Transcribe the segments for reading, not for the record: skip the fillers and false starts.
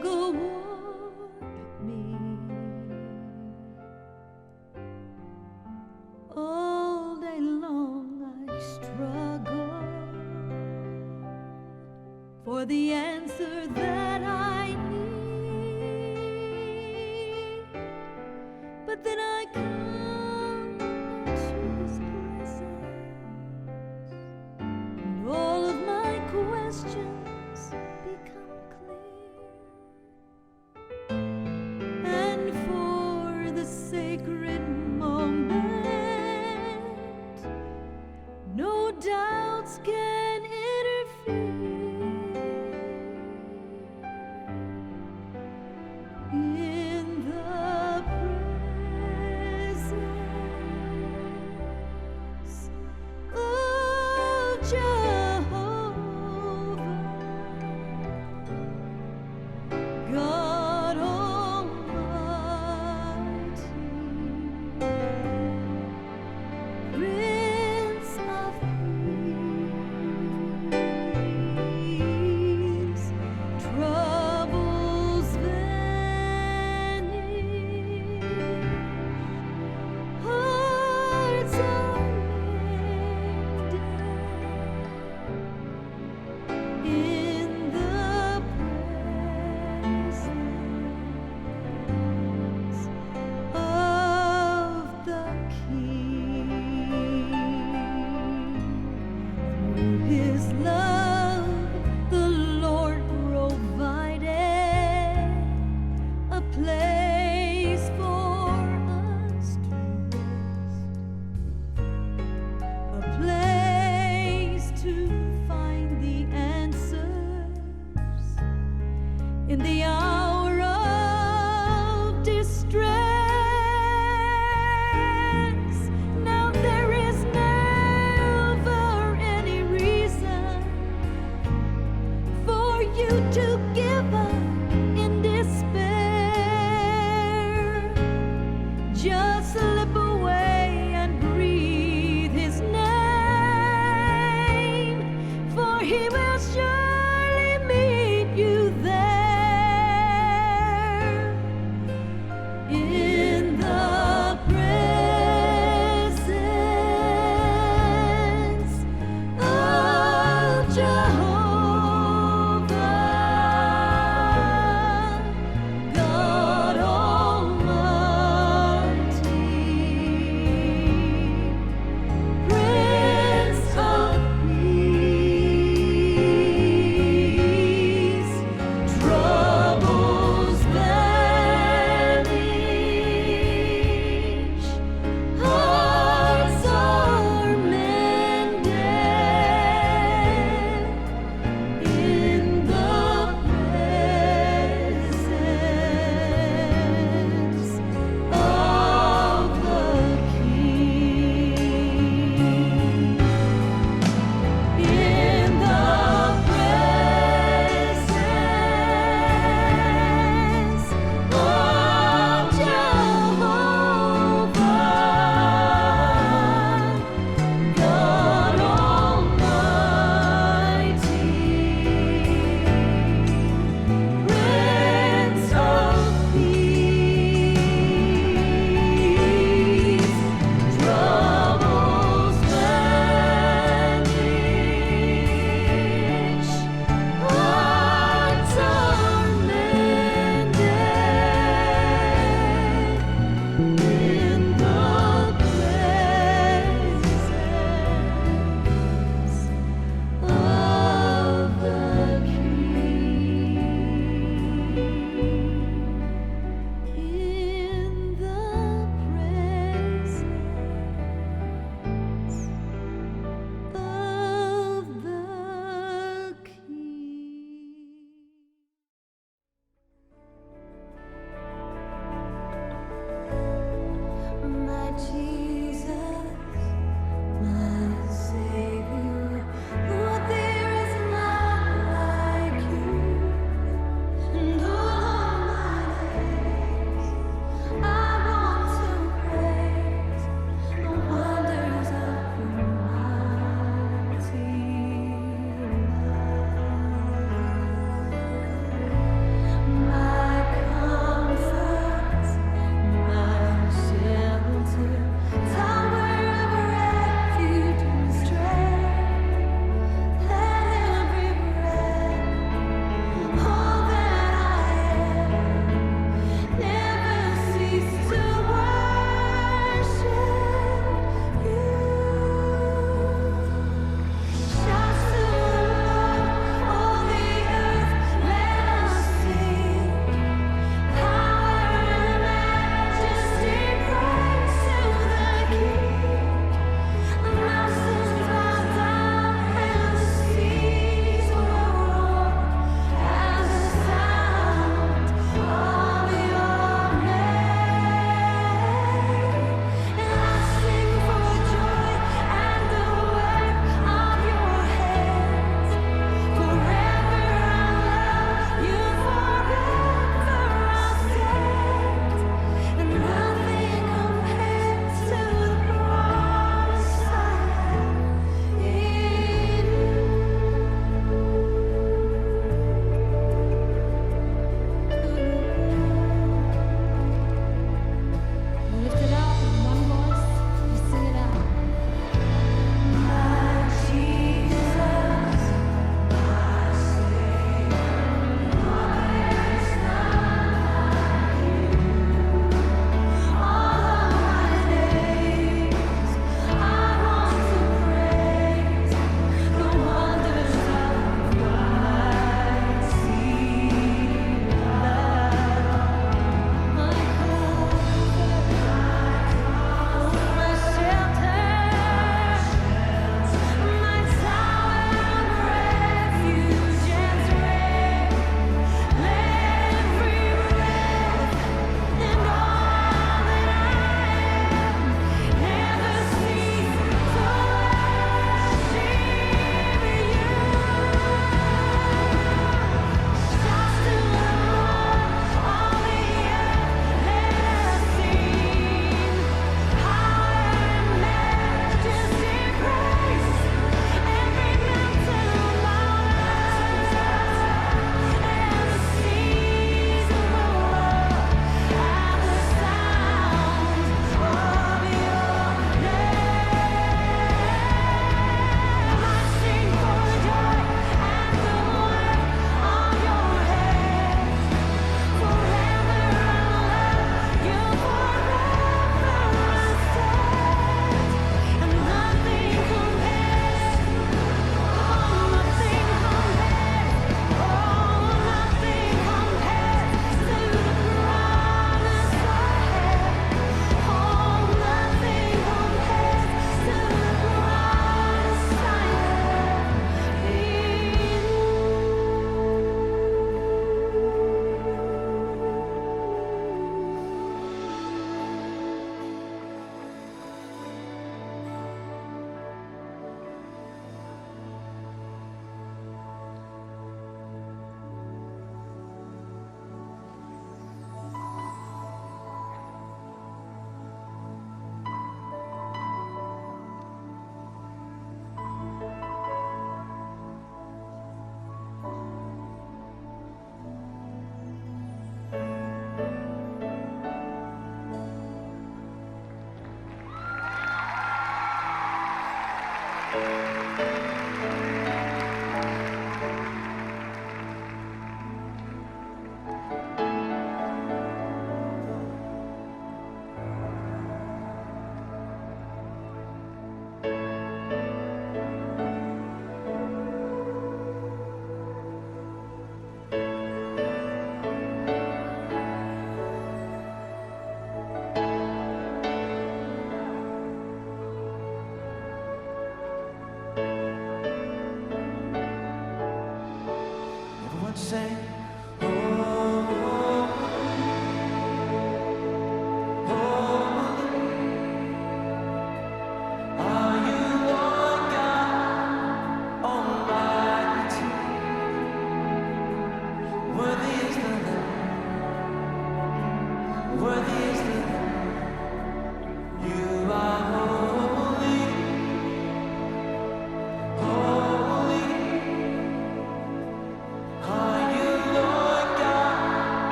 tug-of-war me. All day long I struggle for the answer that I need, but then I come to His presence, and all of my questions become clear. And for the sacred moment, no doubts can interfere. In the presence of Jehovah, God Almighty, Prince of Peace, troubles vanish, hearts are mended.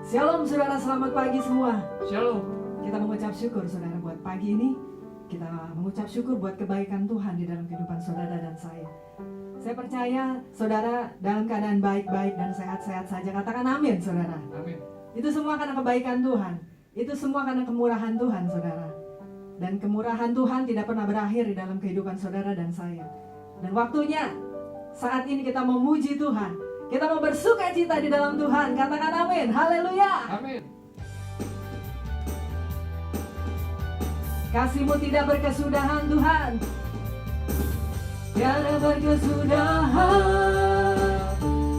Shalom saudara, selamat pagi semua. Shalom. Kita mengucap syukur saudara buat pagi ini. Kita mengucap syukur buat kebaikan Tuhan di dalam kehidupan saudara dan saya. Saya percaya saudara dalam keadaan baik-baik dan sehat-sehat saja. Katakan amin saudara. Amin. Itu semua karena kebaikan Tuhan. Itu semua karena kemurahan Tuhan saudara. Dan kemurahan Tuhan tidak pernah berakhir di dalam kehidupan saudara dan saya. Dan waktunya saat ini kita memuji Tuhan. Kita mau bersuka cita di dalam Tuhan. Katakan amin. Haleluya. Amin. Kasih-Mu tidak berkesudahan Tuhan. Tiada berkesudahan.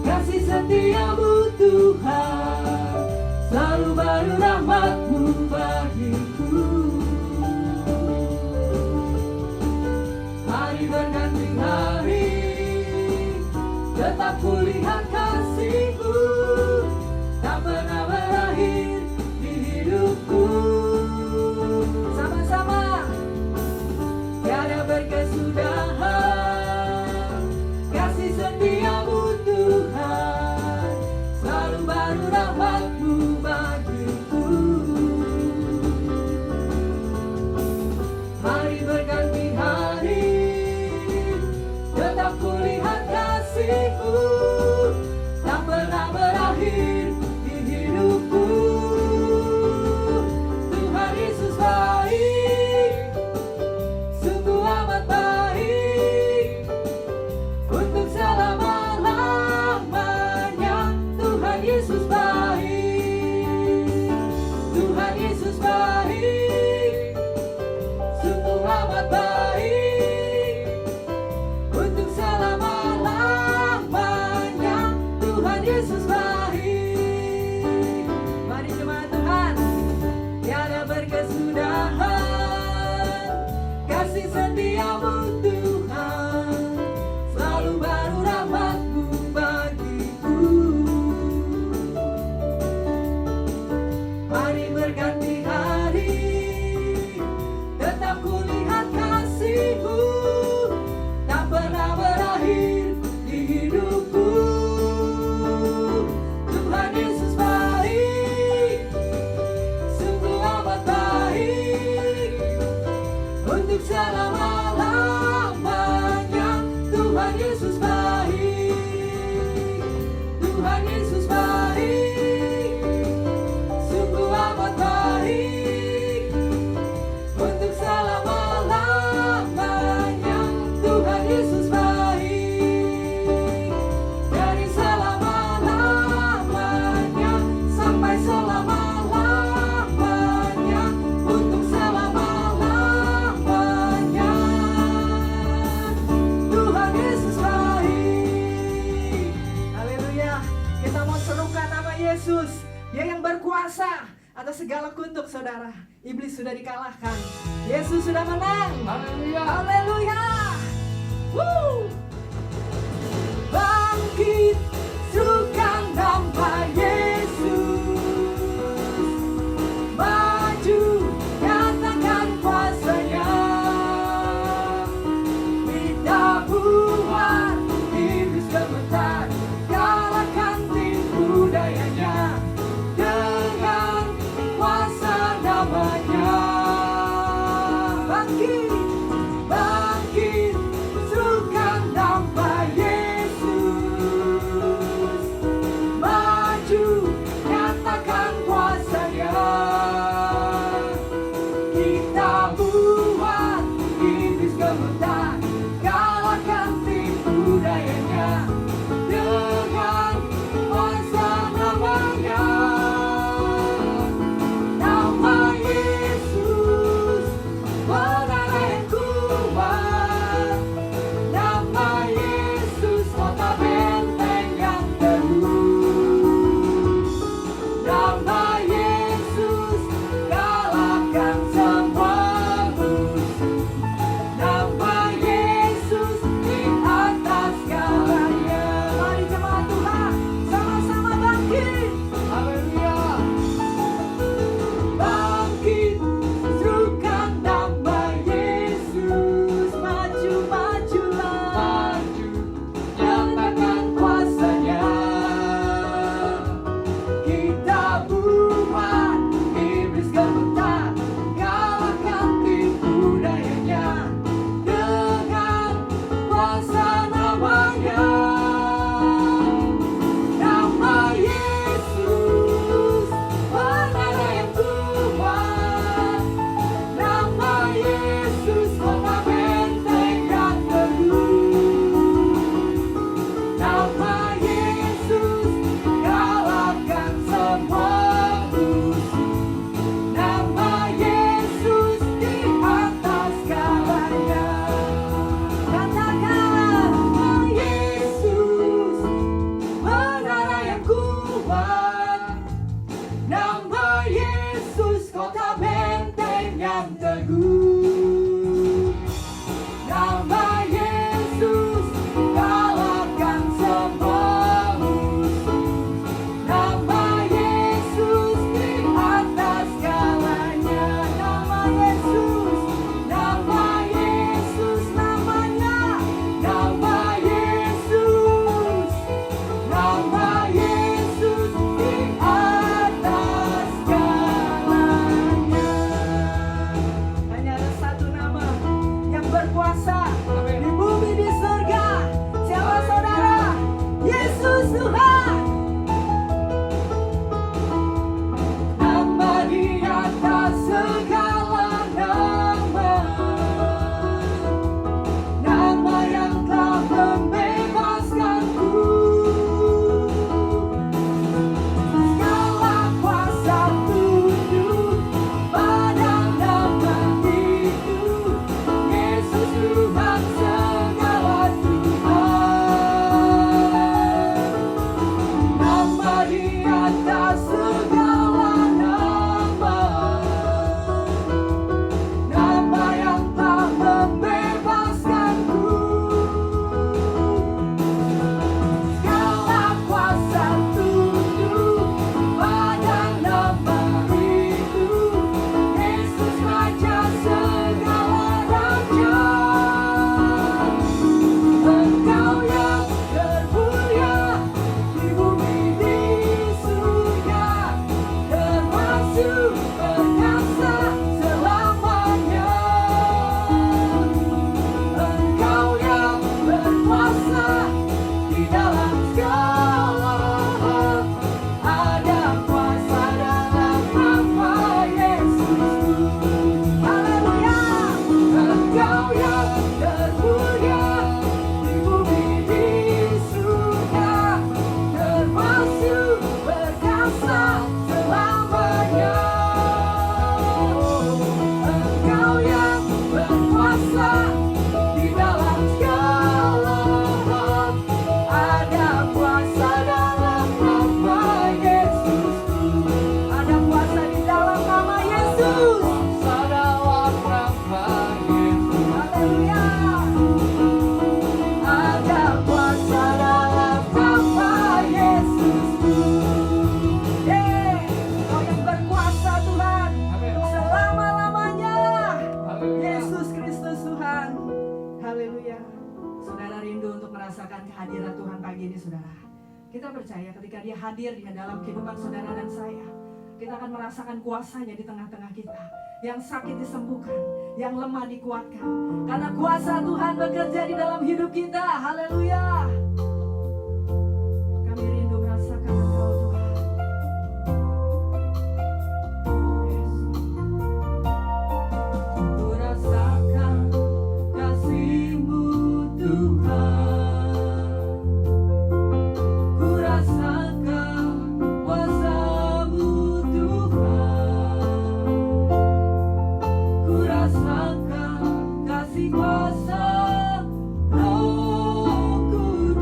Kasih setia-Mu Tuhan. Selalu baru rahmat-Mu bagiku. Hari berganti hari, tetap kulihat kasih-Mu, tak pernah berakhir di hidupku. Sama-sama. Tiada berkesudahan. Kasih setia-Mu Tuhan. Selalu baru rahmat-Mu bagiku. Hari berganti hari, tetap kulihat kasih-Mu, tak pernah berakhir di hidupku. Tuhan Yesus baik, sungguh amat baik, untuk selama-lamanya. Tuhan Yesus baik, Tuhan Yesus baik, sungguh amat baik, untuk selama-lamanya. Tuhan Yesus baik. Mari jemaat Tuhan. Tiada berkesudahan. Kasih setia-Mu Tuhan. Selalu baru rahmat-Mu bagiku. Hari berganti hari, tetap kulihat kasih-Mu, tak pernah berakhir di hidupku. Tuhan Yesus baik, sungguh amat baik, untuk selama-lamanya. Tuhan Yesus baik, Tuhan Yesus baik, sungguh amat baik, untuk selama-lamanya. Tuhan Yesus baik, dari selama-lamanya sampai selama-lamanya, untuk selama-lamanya. Tuhan Yesus baik. Haleluya. Kita mau serukan nama Yesus. Dia yang berkuasa atas segala kutuk saudara. Iblis sudah dikalahkan. Yesus sudah menang. Haleluya. Haleluya. Woo. Bangkit, serukan nama Yesus. Maju, nyatakan kuasanya. Kita buat iblis gemetar, kalahkan tipu dayanya dengan kuasa namanya. Bangkit, bangkit, serukan nama Yesus. atas segala nama, nama yang telah membebaskanku. Segala kuasa tunduk pada nama itu, Yesus Raja segala raja. Engkau yang termulia di bumi di surga, termasuk perkasa selamanya. Engkau yang berkuasa di dalam segala hal, ada kuasa dalam nama Yesus. Haleluya. Engkau yang termulia di bumi di surga, termasuk perkasa selamanya. Engkau yang berkuasa di dalam segala hal, ada kuasa dalam nama Yesus. Ada kuasa di dalam nama Yesus. Kuasa dalam nama Yesus. Haleluya. Ada kuasa dalam nama Yesus. Kau yang berkuasa Tuhan untuk selama-lamanya. Yesus Kristus Tuhan. Haleluya. Saudara rindu untuk merasakan kehadiran Tuhan pagi ini, saudara. Kita percaya ketika Dia hadir di dalam kehidupan saudara dan saya, kita akan merasakan kuasa-Nya di tengah-tengah kita. Yang sakit disembuhkan, yang lemah dikuatkan. Karena kuasa Tuhan bekerja di dalam hidup kita. Haleluya. Kami rindu merasakan Engkau Tuhan. Ku rasakan kasih-Mu Tuhan. Ku rasakan kuasa-Mu Tuhan. Ku rasakan kasih kuasa Roh Kudus.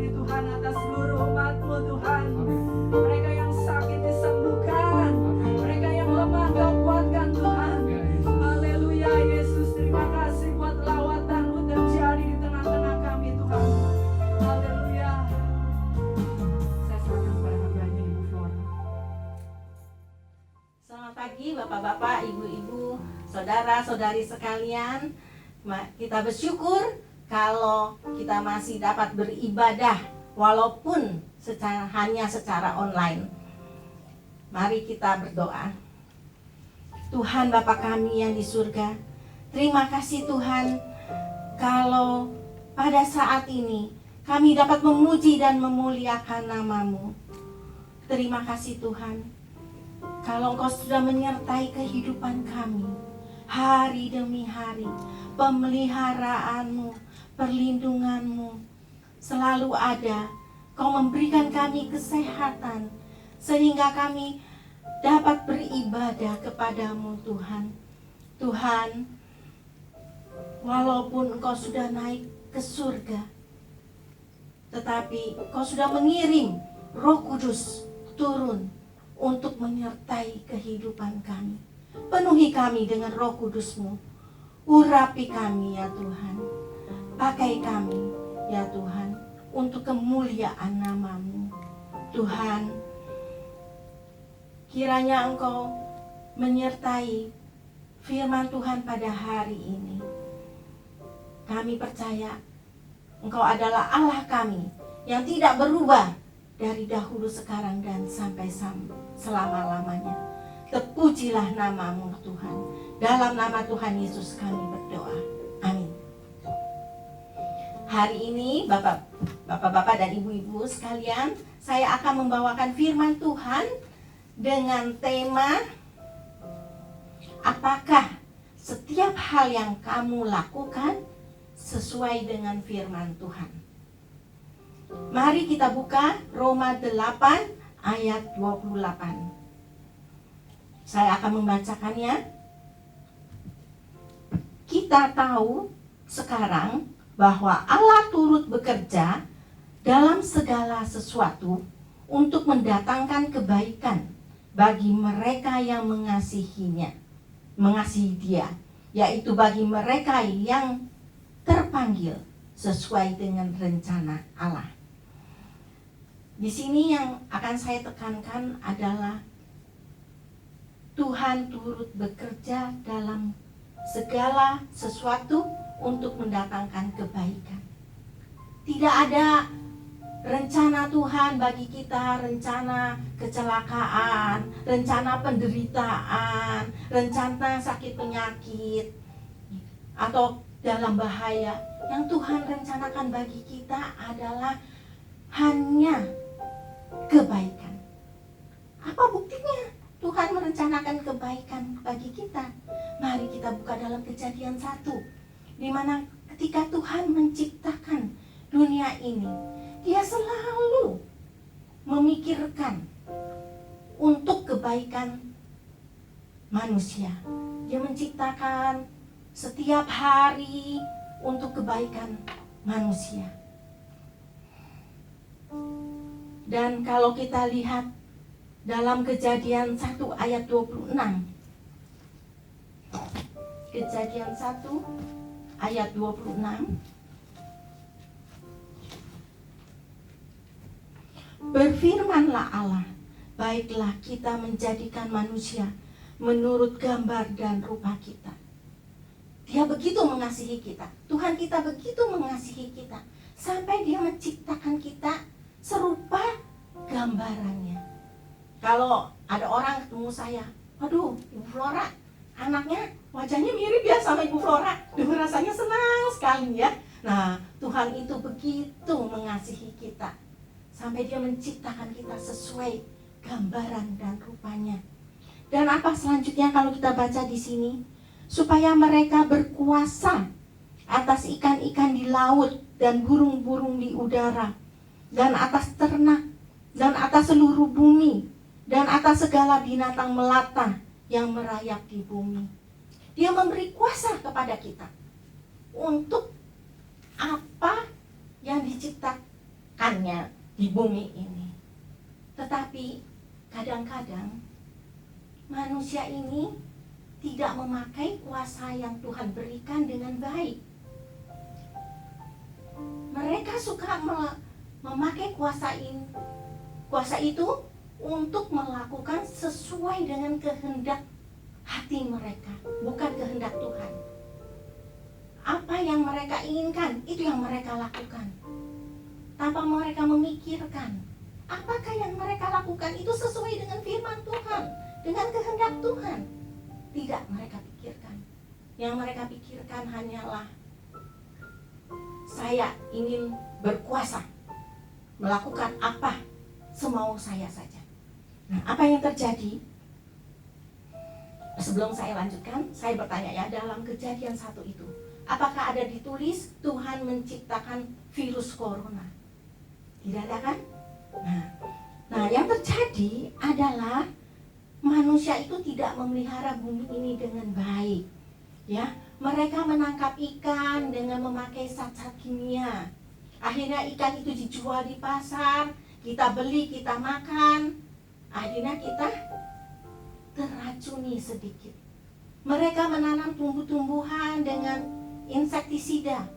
kami Tuhan atas seluruh umat-Mu Tuhan. Mereka yang sakit disembuhkan, mereka yang lemah Kau kuatkan Tuhan. Haleluya Yesus, terima kasih buat lawatan-Mu terjadi di tengah-tengah kami Tuhan. Haleluya. Saya serahkan kepada hambanya Ibu Flora. Selamat pagi Bapak-bapak, Ibu-ibu, saudara-saudari sekalian. Kita bersyukur kalau kita masih dapat beribadah walaupun hanya secara online. Mari kita berdoa. Tuhan Bapa kami yang di surga, terima kasih Tuhan kalau pada saat ini kami dapat memuji dan memuliakan nama-Mu. Terima kasih Tuhan kalau Engkau sudah menyertai kehidupan kami hari demi hari. Pemeliharaanmu, perlindunganmu selalu ada. Kau memberikan kami kesehatan sehingga kami dapat beribadah kepadamu Tuhan. Tuhan, walaupun Engkau sudah naik ke surga, tetapi Engkau sudah mengirim Roh Kudus turun untuk menyertai kehidupan kami. Penuhi kami dengan Roh Kudus-Mu. Urapi kami ya Tuhan. Pakai kami ya Tuhan untuk kemuliaan nama-Mu. Tuhan, kiranya Engkau menyertai firman Tuhan pada hari ini. Kami percaya Engkau adalah Allah kami yang tidak berubah dari dahulu, sekarang, dan sampai selama-lamanya. Terpujilah nama-Mu Tuhan. Dalam nama Tuhan Yesus kami berdoa. Amin. Hari ini Bapak-bapak dan Ibu-ibu sekalian, saya akan membawakan firman Tuhan dengan tema, apakah setiap hal yang kamu lakukan sesuai dengan firman Tuhan? Mari kita buka Roma 8 ayat 28. Saya akan membacakannya. Kita tahu sekarang bahwa Allah turut bekerja dalam segala sesuatu untuk mendatangkan kebaikan bagi mereka yang mengasihinya, mengasihi Dia, yaitu bagi mereka yang terpanggil sesuai dengan rencana Allah. Di sini yang akan saya tekankan adalah Tuhan turut bekerja dalam segala sesuatu untuk mendatangkan kebaikan. Tidak ada rencana Tuhan bagi kita, rencana kecelakaan, rencana penderitaan, rencana sakit penyakit, atau dalam bahaya. Yang Tuhan rencanakan bagi kita adalah hanya kebaikan. Apa buktinya Tuhan merencanakan kebaikan bagi kita? Mari kita buka dalam Kejadian 1, di mana ketika Tuhan menciptakan dunia ini, Dia selalu memikirkan untuk kebaikan manusia. Dia menciptakan setiap hari untuk kebaikan manusia. Dan kalau kita lihat dalam Kejadian 1 ayat 26. Kejadian 1 ayat 26. Berfirmanlah Allah, baiklah kita menjadikan manusia menurut gambar dan rupa kita. Dia begitu mengasihi kita. Tuhan kita begitu mengasihi kita, sampai Dia menciptakan kita serupa gambarannya. Kalau ada orang ketemu saya, aduh Ibu Flora, anaknya wajahnya mirip ya sama Ibu Flora. Duh, rasanya senang sekali ya. Nah, Tuhan itu begitu mengasihi kita, sampai Dia menciptakan kita sesuai gambaran dan rupanya. Dan apa selanjutnya kalau kita baca di sini? Supaya mereka berkuasa atas ikan-ikan di laut dan burung-burung di udara, dan atas ternak, dan atas seluruh bumi, dan atas segala binatang melata yang merayap di bumi. Dia memberi kuasa kepada kita untuk apa yang memakannya di bumi ini. Tetapi kadang-kadang manusia ini tidak memakai kuasa yang Tuhan berikan dengan baik. Mereka suka memakai kuasa itu untuk melakukan sesuai dengan kehendak hati mereka, bukan kehendak Tuhan. Apa yang mereka inginkan, itu yang mereka lakukan. Tanpa mereka memikirkan, apakah yang mereka lakukan itu sesuai dengan firman Tuhan, dengan kehendak Tuhan. Tidak mereka pikirkan. Yang mereka pikirkan hanyalah, saya ingin berkuasa, melakukan apa semau saya saja. Nah, apa yang terjadi? Sebelum saya lanjutkan, saya bertanya ya, dalam Kejadian 1 itu, apakah ada ditulis Tuhan menciptakan virus corona? Tidak ada kan? Nah, yang terjadi adalah manusia itu tidak memelihara bumi ini dengan baik. Ya, mereka menangkap ikan dengan memakai zat-zat kimia. Akhirnya ikan itu dijual di pasar, kita beli, kita makan. Akhirnya kita terracuni sedikit. Mereka menanam tumbuh-tumbuhan dengan insektisida.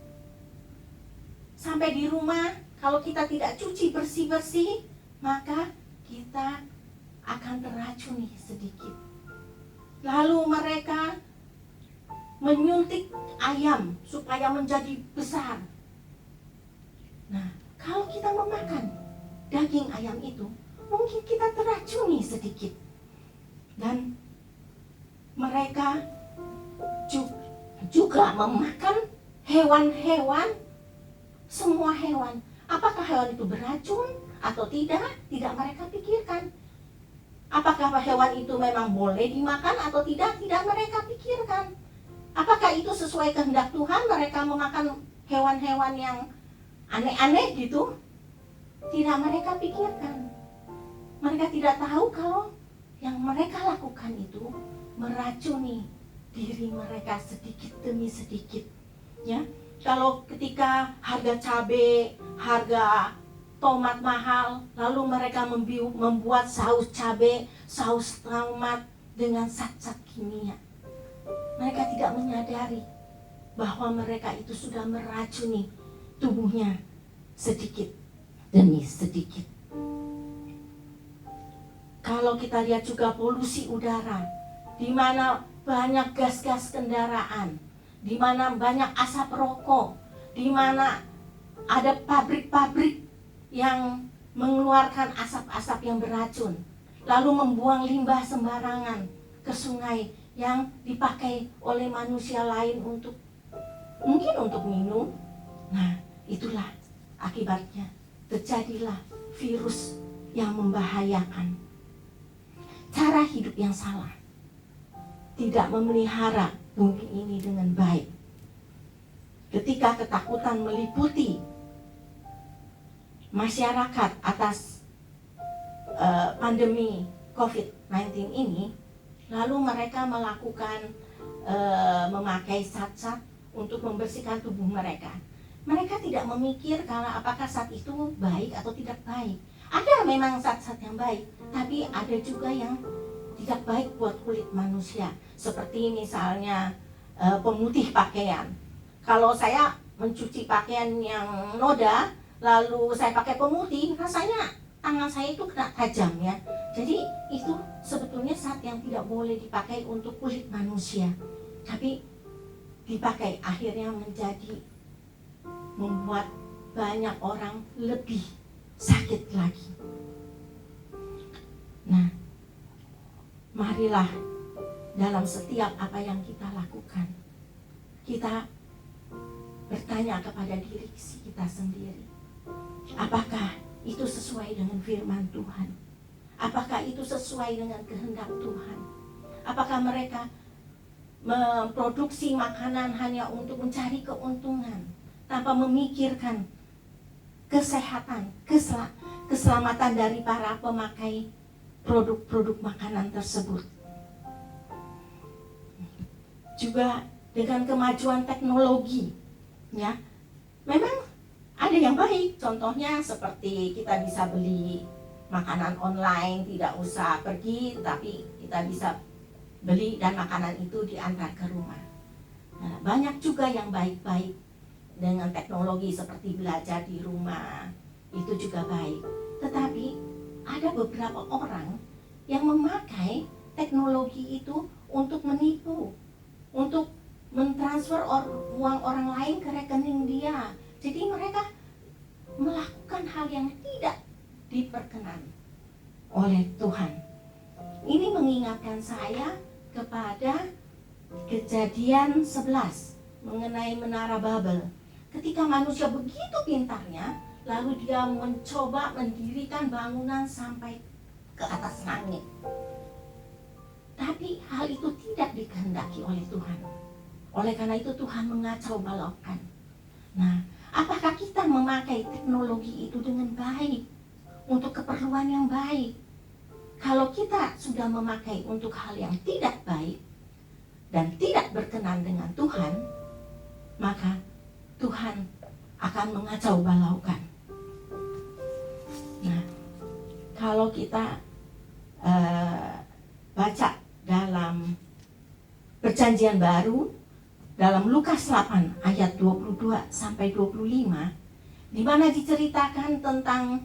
Sampai di rumah, kalau kita tidak cuci bersih-bersih, maka kita akan terracuni sedikit. Lalu mereka menyuntik ayam supaya menjadi besar. Nah, kalau kita memakan daging ayam itu, mungkin kita terracuni sedikit. Dan mereka juga memakan hewan-hewan, semua hewan. Apakah hewan itu beracun atau tidak? Tidak mereka pikirkan. Apakah hewan itu memang boleh dimakan atau tidak? Tidak mereka pikirkan. Apakah itu sesuai kehendak Tuhan? Mereka memakan hewan-hewan yang aneh-aneh gitu? Tidak mereka pikirkan. Mereka tidak tahu kalau yang mereka lakukan itu meracuni diri mereka sedikit demi sedikit. Ya, kalau ketika harga cabai, harga tomat mahal, lalu mereka membuat saus cabai, saus tomat dengan zat-zat kimia. Mereka tidak menyadari bahwa mereka itu sudah meracuni tubuhnya sedikit demi sedikit. Kalau kita lihat juga polusi udara, di mana banyak gas-gas kendaraan, di mana banyak asap rokok, di mana ada pabrik-pabrik yang mengeluarkan asap-asap yang beracun, lalu membuang limbah sembarangan ke sungai yang dipakai oleh manusia lain untuk mungkin untuk minum. Nah, itulah akibatnya terjadilah virus yang membahayakan. Cara hidup yang salah, tidak memelihara bumi ini dengan baik. Ketika ketakutan meliputi masyarakat atas pandemi COVID-19 ini, lalu mereka melakukan memakai zat-zat untuk membersihkan tubuh mereka. Mereka tidak memikir kalau apakah zat itu baik atau tidak baik. Ada memang zat-zat yang baik, tapi ada juga yang tidak baik buat kulit manusia. Seperti misalnya pemutih pakaian. Kalau saya mencuci pakaian yang noda, lalu saya pakai pemutih, rasanya tangan saya itu kena tajam ya. Jadi itu sebetulnya zat yang tidak boleh dipakai untuk kulit manusia. Tapi dipakai akhirnya membuat banyak orang lebih sakit lagi. Nah, marilah dalam setiap apa yang kita lakukan, kita bertanya kepada diri kita sendiri, apakah itu sesuai dengan firman Tuhan? Apakah itu sesuai dengan kehendak Tuhan? Apakah mereka memproduksi makanan hanya untuk mencari keuntungan tanpa memikirkan kesehatan, keselamatan dari para pemakai produk-produk makanan tersebut? Juga dengan kemajuan teknologi, ya, memang Ada yang baik, contohnya seperti kita bisa beli makanan online, tidak usah pergi, tapi kita bisa beli dan makanan itu diantar ke rumah. Nah, banyak juga yang baik-baik dengan teknologi seperti belajar di rumah, itu juga baik. Tetapi ada beberapa orang yang memakai teknologi itu untuk menipu, untuk mentransfer uang orang lain ke rekening dia. Jadi mereka melakukan hal yang tidak diperkenan oleh Tuhan. Ini mengingatkan saya kepada Kejadian 11 mengenai menara Babel. Ketika manusia begitu pintarnya, lalu dia mencoba mendirikan bangunan sampai ke atas langit. Tapi hal itu tidak dikehendaki oleh Tuhan. Oleh karena itu Tuhan mengacau balaukan. Nah, apakah kita memakai teknologi itu dengan baik, untuk keperluan yang baik? Kalau kita sudah memakai untuk hal yang tidak baik dan tidak berkenan dengan Tuhan, maka Tuhan akan mengacau balaukan. Nah, kalau kita baca dalam Perjanjian Baru, dalam Lukas 8 ayat 22 sampai 25, di mana diceritakan tentang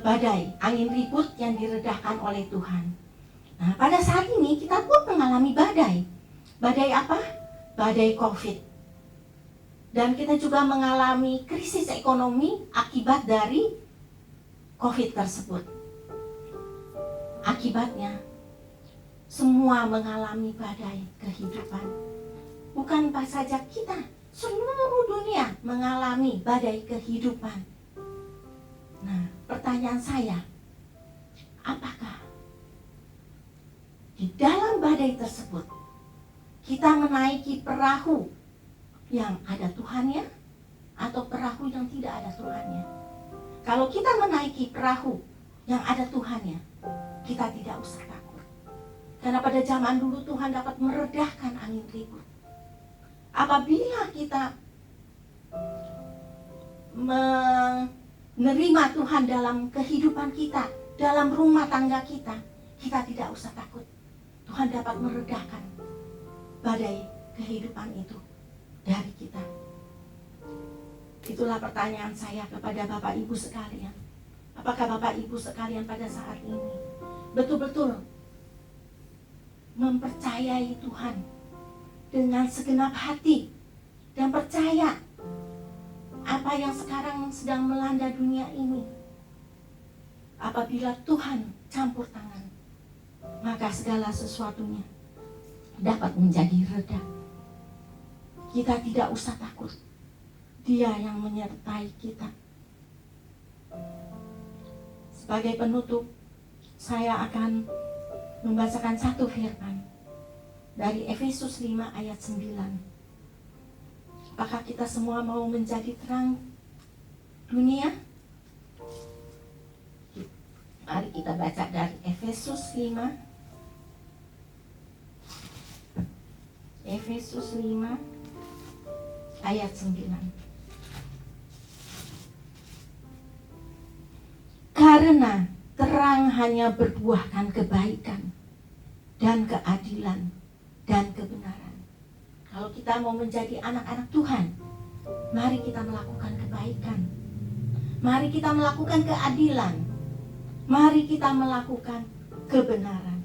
badai, angin ribut yang diredahkan oleh Tuhan. Nah, pada saat ini kita pun mengalami badai. Badai apa? Badai COVID. Dan kita juga mengalami krisis ekonomi akibat dari COVID tersebut. Akibatnya, semua mengalami badai kehidupan. Bukan saja kita, seluruh dunia mengalami badai kehidupan. Nah, pertanyaan saya, apakah di dalam badai tersebut kita menaiki perahu yang ada Tuhannya atau perahu yang tidak ada Tuhannya? Kalau kita menaiki perahu yang ada Tuhannya, kita tidak usah takut. Karena pada zaman dulu Tuhan dapat meredahkan angin ribut. Apabila kita menerima Tuhan dalam kehidupan kita, dalam rumah tangga kita, kita tidak usah takut. Tuhan dapat meredahkan badai kehidupan itu dari kita. Itulah pertanyaan saya kepada Bapak Ibu sekalian. Apakah Bapak Ibu sekalian pada saat ini betul-betul mempercayai Tuhan dengan segenap hati dan percaya apa yang sekarang sedang melanda dunia ini? Apabila Tuhan campur tangan, maka segala sesuatunya dapat menjadi reda. Kita tidak usah takut. Dia yang menyertai kita. Sebagai penutup, saya akan membacakan satu firman dari Efesus 5 ayat 9. Apakah kita semua mau menjadi terang dunia? Mari kita baca dari Efesus 5. Efesus 5 ayat 9. Karena terang hanya berbuahkan kebaikan dan keadilan dan kebenaran. Kalau kita mau menjadi anak-anak Tuhan, mari kita melakukan kebaikan. Mari kita melakukan keadilan. Mari kita melakukan kebenaran.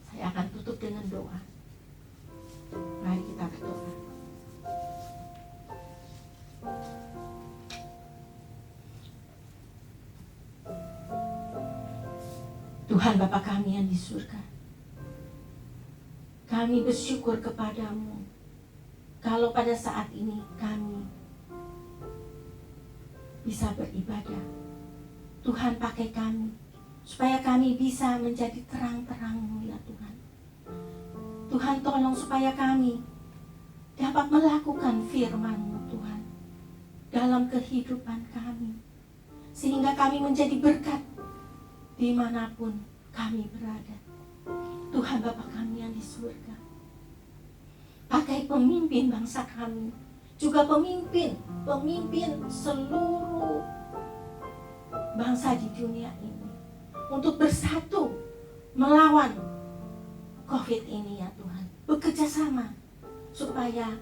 Saya akan tutup dengan doa. Mari kita berdoa. Tuhan Bapa kami yang di surga, kami bersyukur kepadamu kalau pada saat ini kami bisa beribadah. Tuhan pakai kami supaya kami bisa menjadi terang-terang-Mu ya Tuhan. Tuhan tolong supaya kami dapat melakukan firman-Mu Tuhan dalam kehidupan kami, sehingga kami menjadi berkat dimanapun kami berada. Tuhan Bapa kami yang di surga, pakai pemimpin bangsa kami juga pemimpin seluruh bangsa di dunia ini untuk bersatu melawan COVID ini ya Tuhan. Bekerja sama supaya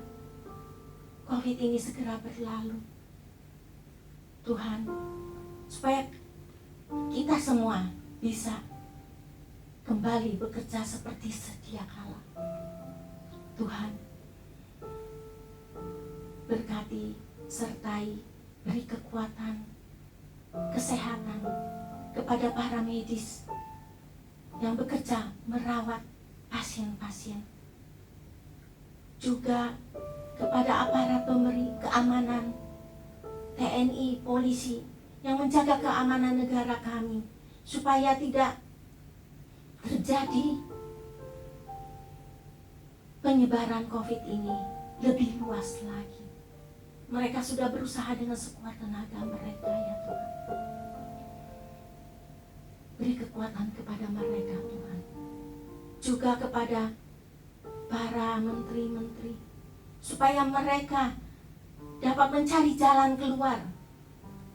COVID ini segera berlalu. Tuhan, supaya kita semua bisa kembali bekerja seperti sedia kala. Tuhan, berkati, sertai, beri kekuatan, kesehatan kepada para medis yang bekerja merawat pasien-pasien. Juga kepada aparat keamanan, TNI, polisi yang menjaga keamanan negara kami, supaya tidak terjadi penyebaran COVID ini lebih luas lagi. Mereka sudah berusaha dengan sekuat tenaga mereka ya Tuhan. Beri kekuatan kepada mereka Tuhan. Juga kepada para menteri-menteri, supaya mereka dapat mencari jalan keluar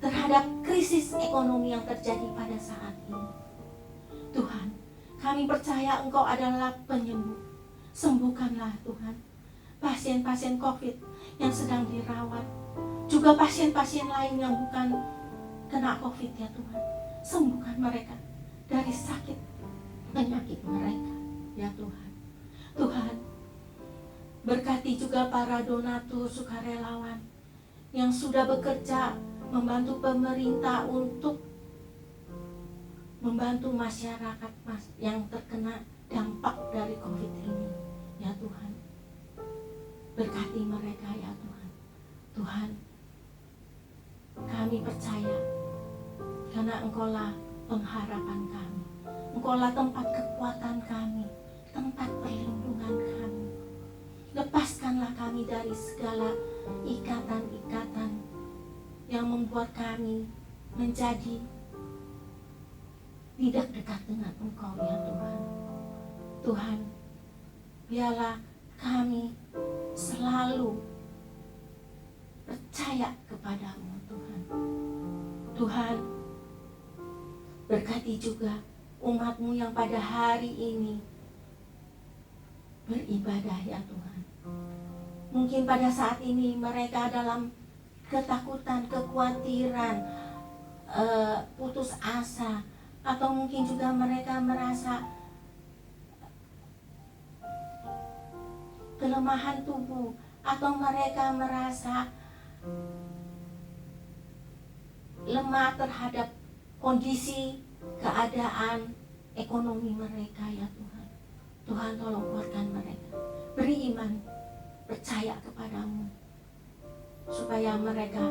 terhadap krisis ekonomi yang terjadi pada saat ini. Tuhan, kami percaya Engkau adalah penyembuh. Sembuhkanlah Tuhan pasien-pasien COVID yang sedang dirawat, juga pasien-pasien lain yang bukan kena COVID ya Tuhan. Sembuhkan mereka dari sakit penyakit mereka ya Tuhan. Tuhan, berkati juga para donatur sukarelawan yang sudah bekerja membantu pemerintah untuk membantu masyarakat yang terkena dampak dari COVID ini ya Tuhan. Berkati mereka ya Tuhan. Tuhan, kami percaya karena Engkaulah pengharapan kami, Engkaulah tempat kekuatan kami, tempat perlindungan kami. Lepaskanlah kami dari segala ikatan-ikatan yang membuat kami menjadi tidak dekat dengan Engkau ya Tuhan. Tuhan, biarlah kami selalu percaya kepadamu Tuhan. Tuhan, berkati juga umat-Mu yang pada hari ini beribadah ya Tuhan. Mungkin pada saat ini mereka dalam ketakutan, kekhawatiran, putus asa, atau mungkin juga mereka merasa kelemahan tubuh, atau mereka merasa lemah terhadap kondisi keadaan ekonomi mereka ya Tuhan. Tuhan tolong kuatkan mereka, beri iman, percaya kepadamu, supaya mereka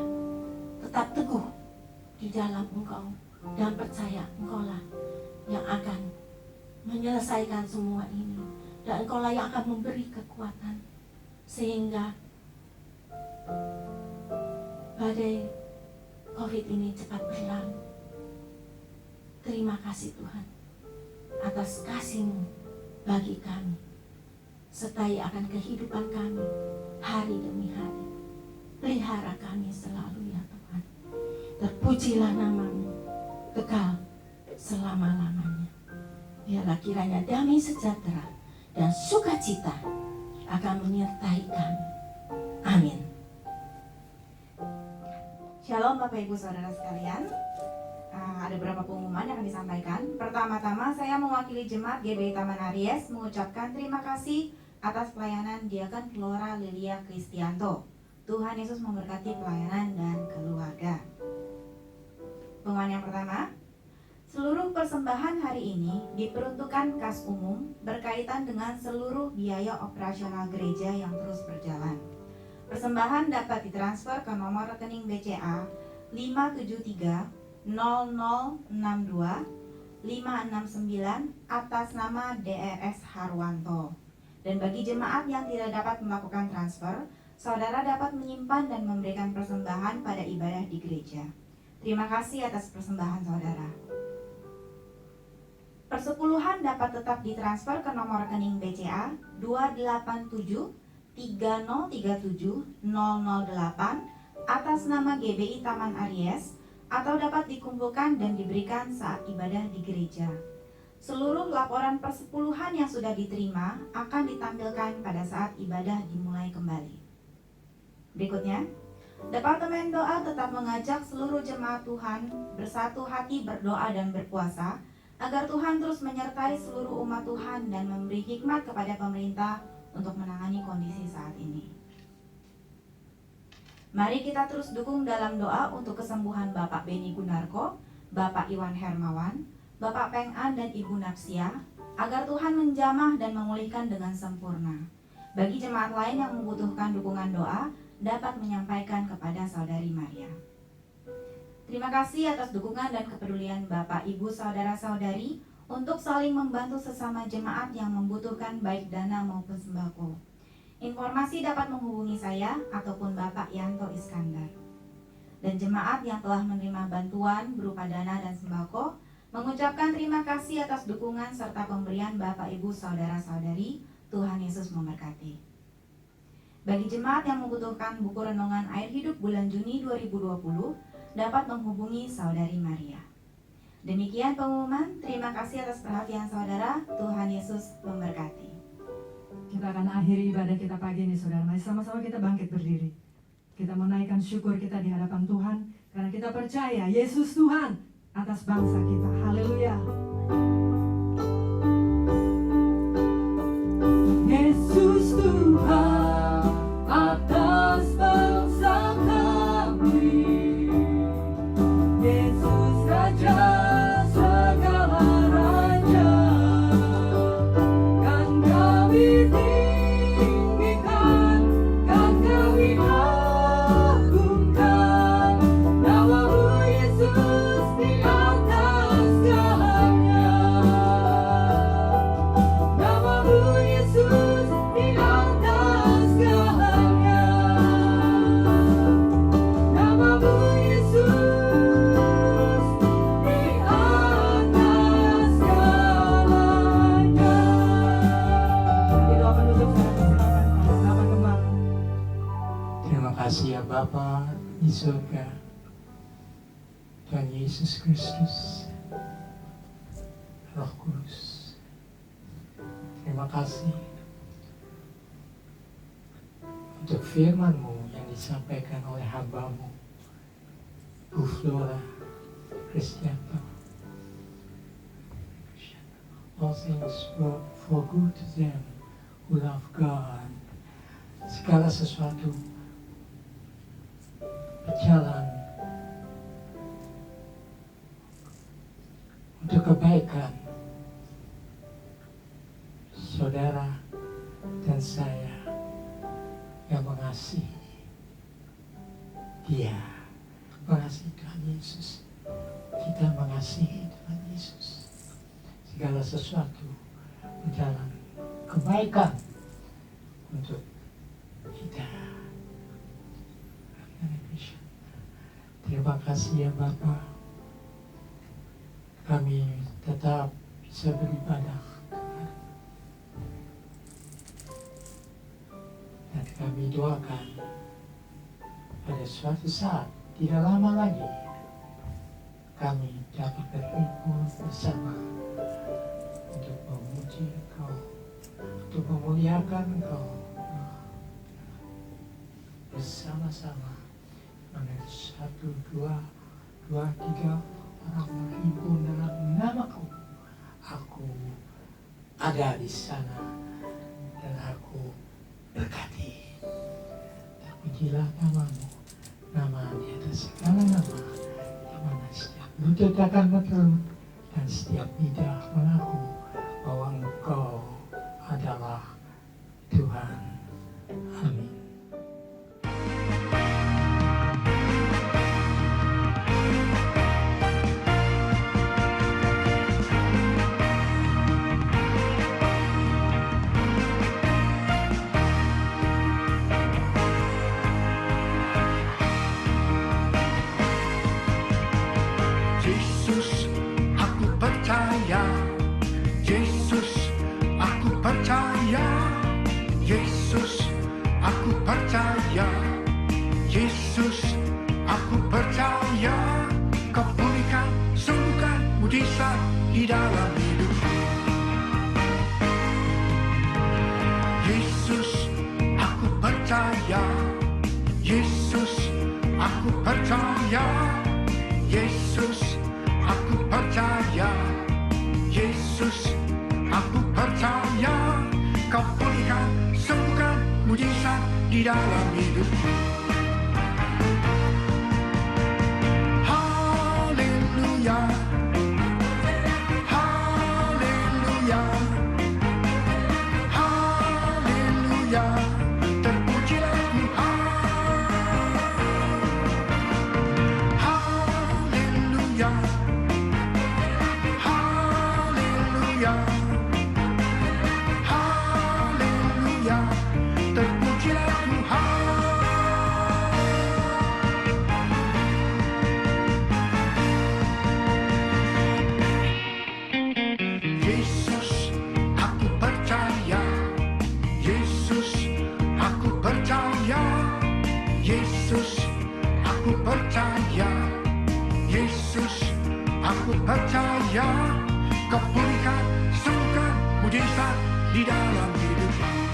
tetap teguh di dalam Engkau dan percaya Engkaulah yang akan menyelesaikan semua ini, dan Engkaulah yang akan memberi kekuatan sehingga badai COVID ini cepat berlalu. Terima kasih Tuhan atas kasih-Mu bagi kami, sertai akan kehidupan kami hari demi hari. Pelihara kami selalu ya Tuhan. Terpujilah nama-Mu kekal selama-lamanya. Biarlah kiranya damai sejahtera dan sukacita akan menyertai kami. Amin. Shalom Bapak Ibu Saudara sekalian. Ada beberapa pengumuman yang akan disampaikan. Pertama-tama saya mewakili Jemaat GBI Taman Aries mengucapkan terima kasih atas pelayanan Diakon Flora Lilia Kristianto. Tuhan Yesus memberkati pelayanan dan keluarga. Pengumuman yang pertama, seluruh persembahan hari ini diperuntukkan kas umum berkaitan dengan seluruh biaya operasional gereja yang terus berjalan. Persembahan dapat ditransfer ke nomor rekening BCA 573 0062 569 atas nama DRS Harwanto. Dan bagi jemaat yang tidak dapat melakukan transfer, saudara dapat menyimpan dan memberikan persembahan pada ibadah di gereja. Terima kasih atas persembahan saudara. Persepuluhan dapat tetap ditransfer ke nomor rekening BCA 287 3037 008 atas nama GBI Taman Aries, atau dapat dikumpulkan dan diberikan saat ibadah di gereja. Seluruh laporan persepuluhan yang sudah diterima akan ditampilkan pada saat ibadah dimulai kembali. Berikutnya, Departemen Doa tetap mengajak seluruh jemaat Tuhan bersatu hati berdoa dan berpuasa agar Tuhan terus menyertai seluruh umat Tuhan dan memberi hikmat kepada pemerintah untuk menangani kondisi saat ini. Mari kita terus dukung dalam doa untuk kesembuhan Bapak Beni Gunarko, Bapak Iwan Hermawan, Bapak Peng An dan Ibu Napsia, agar Tuhan menjamah dan memulihkan dengan sempurna. Bagi jemaat lain yang membutuhkan dukungan doa, dapat menyampaikan kepada Saudari Maria. Terima kasih atas dukungan dan kepedulian Bapak, Ibu, Saudara-saudari untuk saling membantu sesama jemaat yang membutuhkan baik dana maupun sembako. Informasi dapat menghubungi saya ataupun Bapak Yanto Iskandar. Dan jemaat yang telah menerima bantuan berupa dana dan sembako mengucapkan terima kasih atas dukungan serta pemberian Bapak, Ibu, Saudara-saudari. Tuhan Yesus memberkati. Bagi jemaat yang membutuhkan buku renungan air hidup bulan Juni 2020, dapat menghubungi Saudari Maria. Demikian pengumuman. Terima kasih atas perhatian saudara. Tuhan Yesus memberkati. Kita akan akhiri ibadah kita pagi ini, saudara. Mari sama-sama kita bangkit berdiri. Kita menaikkan syukur kita di hadapan Tuhan, karena kita percaya Yesus Tuhan atas bangsa kita. Haleluya. Yesus Tuhan atas bangsa kami. Yesus Raja segala raja, kan kami tinggikan, kan kami agungkan nama-Mu Yesus di atas segalanya. Nama-Mu Yesus di atas segalanya. Nama-Mu Yesus di atas segalanya. Di doa penutup saya persilakan Pak Bapak Gembala. Terima kasih ya Bapa di surga, Tuhan Yesus Kristus, Roh Kudus. Terima kasih untuk firman-Mu yang disampaikan oleh hamba-Mu, Bu Flora Kristianto. All things work for good to them who love God. Segala sesuatu berjalan untuk kebaikan saudara dan saya yang mengasihi Dia, mengasihi Tuhan Yesus. Kita mengasihi Tuhan Yesus. Segala sesuatu berjalan kebaikan untuk kita. Terima kasih ya Bapa. Kami tetap bisa beribadah dan kami doakan pada suatu saat tidak lama lagi kami dapat berkumpul bersama untuk memuji Engkau, untuk memuliakan Engkau bersama-sama. Mana 1, 2, 3 orang berhimpun dalam nama-Ku, Aku ada di sana dan Aku berkati. Terpujilah nama-Mu, nama di atas segala nama, yang mana setiap lutut akan bertelur dan setiap lidah mengaku bahwa Engkau adalah Tuhan. Amin. Yesus, aku percaya. Yesus, aku percaya. mujizat di dalam hidupku. Yesus, aku percaya. Yesus, aku percaya. Yesus, aku percaya. Yesus, aku percaya. Kau pulihkan, sembuhkan, mujizat di dalam hidupku. Haleluya, haleluya, haleluya. Terpujilah Tuhan. Haleluya, haleluya, haleluya. Terpujilah Tuhan. Yesus, aku percaya. Yesus, aku percaya. Yesus, aku percaya. Yesus, aku percaya. Kau pulihkan, sembuhkan, mujizat di dalam hidupku.